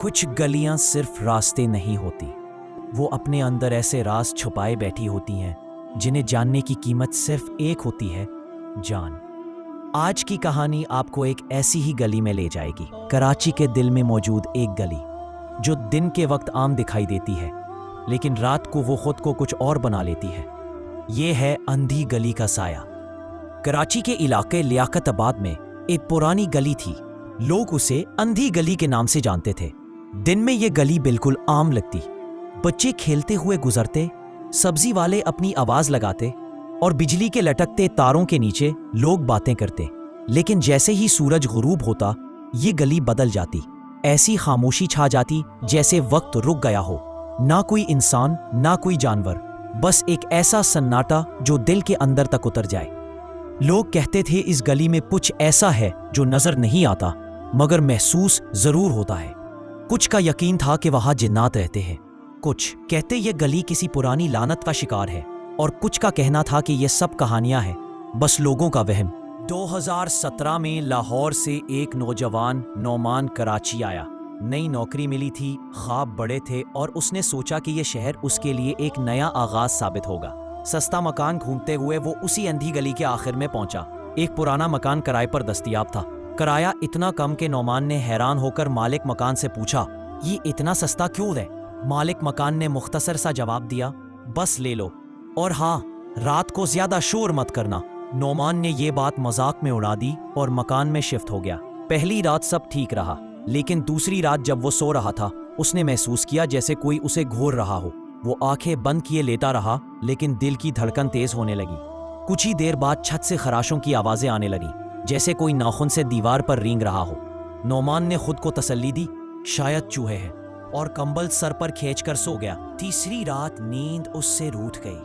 کچھ گلیاں صرف راستے نہیں ہوتی، وہ اپنے اندر ایسے راز چھپائے بیٹھی ہوتی ہیں جنہیں جاننے کی قیمت صرف ایک ہوتی ہے، جان۔ آج کی کہانی آپ کو ایک ایسی ہی گلی میں لے جائے گی، کراچی کے دل میں موجود ایک گلی جو دن کے وقت عام دکھائی دیتی ہے، لیکن رات کو وہ خود کو کچھ اور بنا لیتی ہے۔ یہ ہے اندھی گلی کا سایہ۔ کراچی کے علاقے لیاقت آباد میں ایک پرانی گلی تھی، لوگ اسے اندھی گلی کے نام سے جانتے تھے۔ دن میں یہ گلی بالکل عام لگتی، بچے کھیلتے ہوئے گزرتے، سبزی والے اپنی آواز لگاتے اور بجلی کے لٹکتے تاروں کے نیچے لوگ باتیں کرتے۔ لیکن جیسے ہی سورج غروب ہوتا، یہ گلی بدل جاتی، ایسی خاموشی چھا جاتی جیسے وقت رک گیا ہو، نہ کوئی انسان نہ کوئی جانور، بس ایک ایسا سناٹا جو دل کے اندر تک اتر جائے۔ لوگ کہتے تھے اس گلی میں کچھ ایسا ہے جو نظر نہیں آتا مگر محسوس ضرور ہوتا ہے۔ کچھ کا یقین تھا کہ وہاں جنات رہتے ہیں، کچھ کہتے یہ گلی کسی پرانی لعنت کا شکار ہے، اور کچھ کا کہنا تھا کہ یہ سب کہانیاں ہیں، بس لوگوں کا وہم۔ 2017 میں لاہور سے ایک نوجوان نعمان کراچی آیا۔ نئی نوکری ملی تھی، خواب بڑے تھے اور اس نے سوچا کہ یہ شہر اس کے لیے ایک نیا آغاز ثابت ہوگا۔ سستا مکان ڈھونڈتے ہوئے وہ اسی اندھی گلی کے آخر میں پہنچا۔ ایک پرانا مکان کرائے پر دستیاب تھا۔ کرایہ اتنا کم کہ نعمان نے حیران ہو کر مالک مکان سے پوچھا، یہ اتنا سستا کیوں ہے؟ مالک مکان نے مختصر سا جواب دیا، بس لے لو، اور ہاں، رات کو زیادہ شور مت کرنا۔ نعمان نے یہ بات مذاق میں اڑا دی اور مکان میں شفٹ ہو گیا۔ پہلی رات سب ٹھیک رہا، لیکن دوسری رات جب وہ سو رہا تھا، اس نے محسوس کیا جیسے کوئی اسے گھور رہا ہو۔ وہ آنکھیں بند کیے لیٹا رہا، لیکن دل کی دھڑکن تیز ہونے لگی۔ کچھ ہی دیر بعد چھت سے خراشوں کی آوازیں آنے لگیں، جیسے کوئی ناخن سے دیوار پر رینگ رہا ہو۔ نعمان نے خود کو تسلی دی، شاید چوہے ہیں، اور کمبل سر پر کھینچ کر سو گیا۔ تیسری رات نیند اس سے روٹھ گئی۔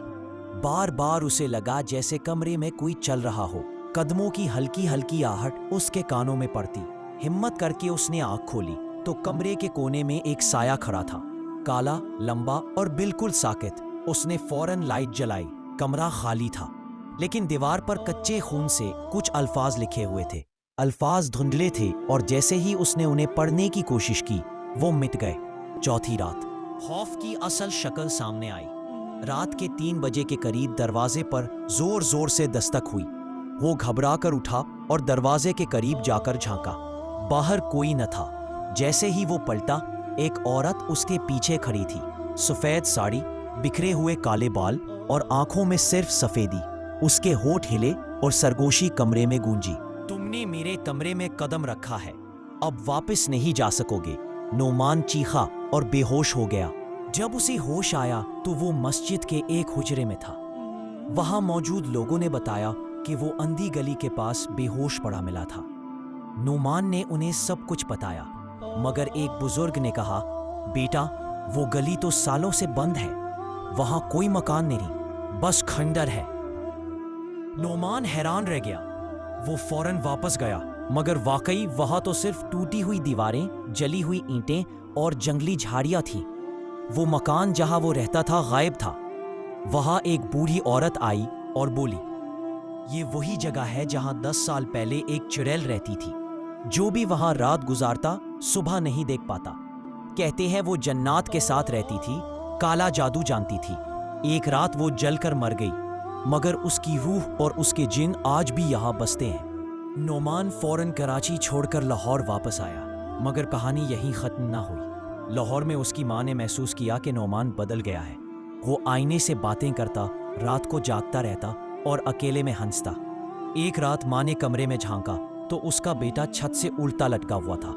بار بار اسے لگا جیسے کمرے میں کوئی چل رہا ہو، قدموں کی ہلکی ہلکی آہٹ اس کے کانوں میں پڑتی۔ ہمت کر کے اس نے آنکھ کھولی تو کمرے کے کونے میں ایک سایہ کھڑا تھا، کالا، لمبا اور بالکل ساکت۔ اس نے فوراً لائٹ جلائی۔ کمرہ خالی تھا، لیکن دیوار پر کچے خون سے کچھ الفاظ لکھے ہوئے تھے۔ الفاظ دھندلے تھے اور جیسے ہی اس نے انہیں پڑھنے کی کوشش کی، وہ مٹ گئے۔ چوتھی رات خوف کی اصل شکل سامنے آئی۔ رات کے 3 بجے کے قریب دروازے پر زور زور سے دستک ہوئی۔ وہ گھبرا کر اٹھا اور دروازے کے قریب جا کر جھانکا۔ باہر کوئی نہ تھا۔ جیسے ہی وہ پلٹا، ایک عورت اس کے پیچھے کھڑی تھی، سفید ساڑی، بکھرے ہوئے کالے بال اور آنکھوں میں صرف سفیدی۔ اس کے ہونٹ ہلے اور سرگوشی کمرے میں گونجی، تم نے میرے کمرے میں قدم رکھا ہے، اب واپس نہیں جا سکو گے۔ نعمان چیخا اور بے ہوش ہو گیا۔ جب اسے ہوش آیا تو وہ مسجد کے ایک حجرے میں تھا۔ وہاں موجود لوگوں نے بتایا کہ وہ اندھی گلی کے پاس بے ہوش پڑا ملا تھا۔ نعمان نے انہیں سب کچھ بتایا، مگر ایک بزرگ نے کہا، بیٹا، وہ گلی تو سالوں سے بند ہے، وہاں کوئی مکان نہیں، بس کھنڈر ہے۔ نعمان حیران رہ گیا۔ وہ فوراً واپس گیا، مگر واقعی وہاں تو صرف ٹوٹی ہوئی دیواریں، جلی ہوئی اینٹیں اور جنگلی جھاڑیاں تھیں۔ وہ مکان جہاں وہ رہتا تھا غائب تھا۔ وہاں ایک بوڑھی عورت آئی اور بولی، یہ وہی جگہ ہے جہاں 10 سال پہلے ایک چڑیل رہتی تھی۔ جو بھی وہاں رات گزارتا صبح نہیں دیکھ پاتا۔ کہتے ہیں وہ جنات کے ساتھ رہتی تھی، کالا جادو جانتی تھی۔ ایک رات وہ جل کر مر گئی، مگر اس کی روح اور اس کے جن آج بھی یہاں بستے ہیں۔ نعمان فوراً کراچی چھوڑ کر لاہور واپس آیا، مگر کہانی یہیں ختم نہ ہوئی۔ لاہور میں اس کی ماں نے محسوس کیا کہ نعمان بدل گیا ہے۔ وہ آئینے سے باتیں کرتا، رات کو جاگتا رہتا اور اکیلے میں ہنستا۔ ایک رات ماں نے کمرے میں جھانکا تو اس کا بیٹا چھت سے الٹا لٹکا ہوا تھا۔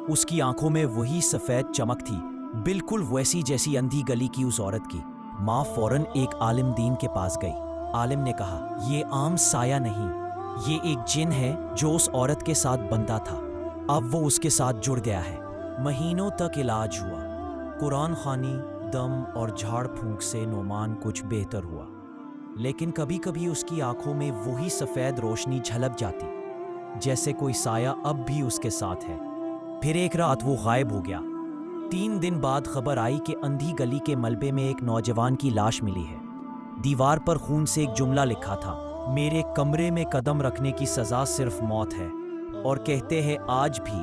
اس کی آنکھوں میں وہی سفید چمک تھی، بالکل ویسی جیسی اندھی گلی کی اس عورت کی۔ ماں فوراً ایک عالم دین کے پاس گئی۔ عالم نے کہا، یہ عام سایہ نہیں، یہ ایک جن ہے جو اس عورت کے ساتھ بندھا تھا، اب وہ اس کے ساتھ جڑ گیا ہے۔ مہینوں تک علاج ہوا، قرآن خوانی، دم اور جھاڑ پھونک سے نعمان کچھ بہتر ہوا، لیکن کبھی کبھی اس کی آنکھوں میں وہی سفید روشنی جھلک جاتی، جیسے کوئی سایہ اب بھی اس کے ساتھ ہے۔ پھر ایک رات وہ غائب ہو گیا۔ 3 دن بعد خبر آئی کہ اندھی گلی کے ملبے میں ایک نوجوان کی لاش ملی ہے۔ دیوار پر خون سے ایک جملہ لکھا تھا، میرے کمرے میں قدم رکھنے کی سزا صرف موت ہے، اور کہتے ہیں آج بھی